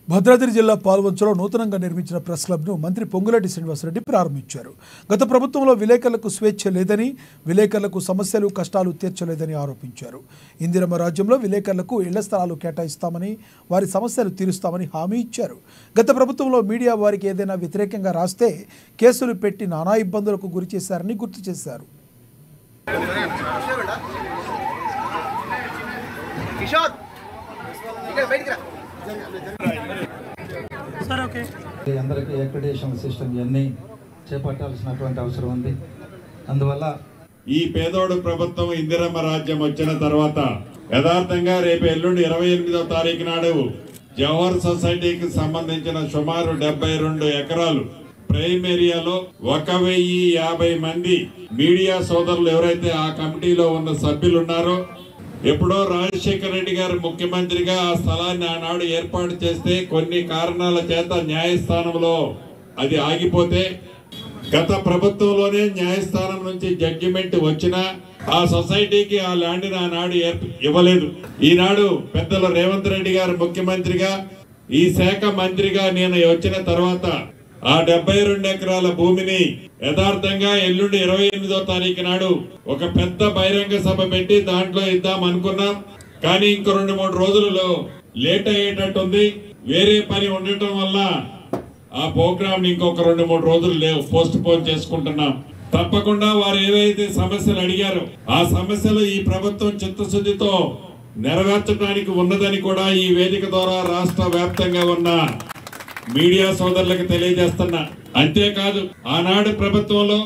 భద్రాద్రి జిల్లా పాల్వంచలో నూతనంగా నిర్మించిన ప్రెస్ క్లబ్ను మంత్రి పొంగులేటి శ్రీనివాసరెడ్డి ప్రారంభించారు. గత ప్రభుత్వంలో విలేకరులకు స్వేచ్ఛ లేదని, విలేకరులకు సమస్యలు కష్టాలు తీర్చలేదని ఆరోపించారు. ఇందిరమ్మ రాజ్యంలో విలేకరులకు ఇళ్ల స్థలాలు కేటాయిస్తామని, వారి సమస్యలు తీరుస్తామని హామీ ఇచ్చారు. గత ప్రభుత్వంలో మీడియా వారికి ఏదైనా వ్యతిరేకంగా రాస్తే కేసులు పెట్టి నానా ఇబ్బందులకు గురి చేశారని గుర్తు చేశారు. అందరికీ అక్రిడిటేషన్ సిస్టమ్ ఇవన్నీ చేపట్టాల్సినటువంటి అవసరం ఉంది. అందువల్ల ఈ పేదోడు ప్రభుత్వం ఇందిరమ్మ రాజ్యం వచ్చిన తర్వాత యథార్థంగా రేపు ఎల్లుండి 28వ తారీఖు నాడు జవహర్ సొసైటీకి సంబంధించిన సుమారు 72 ఎకరాలు ప్రైమ్ ఏరియాలో 1050 మంది మీడియా సోదరులు ఎవరైతే ఆ కమిటీలో ఉన్న సభ్యులు ఉన్నారో, ఎప్పుడో రాజశేఖర రెడ్డి గారు ముఖ్యమంత్రిగా ఆ స్థలాన్ని ఆనాడు ఏర్పాటు చేస్తే కొన్ని కారణాల చేత న్యాయస్థానంలో అది ఆగిపోతే గత ప్రభుత్వంలోనే న్యాయస్థానం నుంచి జడ్జిమెంట్ వచ్చినా ఆ సొసైటీకి ఆ ల్యాండ్ని ఆనాడు ఇవ్వలేదు. ఈనాడు పెద్దల రేవంత్ రెడ్డి గారు ముఖ్యమంత్రిగా, ఈ శాఖ మంత్రిగా నేను వచ్చిన తర్వాత ఆ 72 ఎకరాల భూమిని యథార్థంగా ఎల్లుండి 28వ తారీఖు నాడు ఒక పెద్ద బహిరంగ సభ పెట్టి దాంట్లో ఇద్దాం అనుకున్నాం. కానీ ఇంకో 2-3 రోజులలో లేట్ అయ్యేటట్టుంది. వేరే పని ఉండటం వల్ల ఆ ప్రోగ్రామ్ ఇంకొక 2-3 రోజులు పోస్ట్ పోన్ చేసుకుంటున్నాం. తప్పకుండా వారు ఏవైతే సమస్యలు అడిగారో ఆ సమస్యలు ఈ ప్రభుత్వం చిత్తశుద్ధితో నెరవేర్చడానికి ఉన్నదని కూడా ఈ వేదిక ద్వారా రాష్ట్ర వ్యాప్తంగా ఉన్న మీడియా సోదరులకు తెలియజేస్తున్నా. అంతేకాదు, ఆనాడు ప్రభుత్వంలో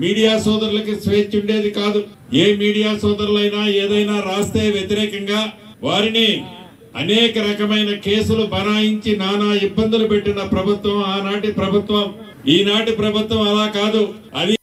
మీడియా సోదరులకి స్వేచ్ఛ ఉండేది కాదు. ఏ మీడియా సోదరులైనా ఏదైనా రాస్తే వ్యతిరేకంగా వారిని అనేక రకమైన కేసులు బనాయించి నానా ఇబ్బందులు పెట్టిన ప్రభుత్వం ఆనాటి ప్రభుత్వం. ఈనాటి ప్రభుత్వం అలా కాదు. అది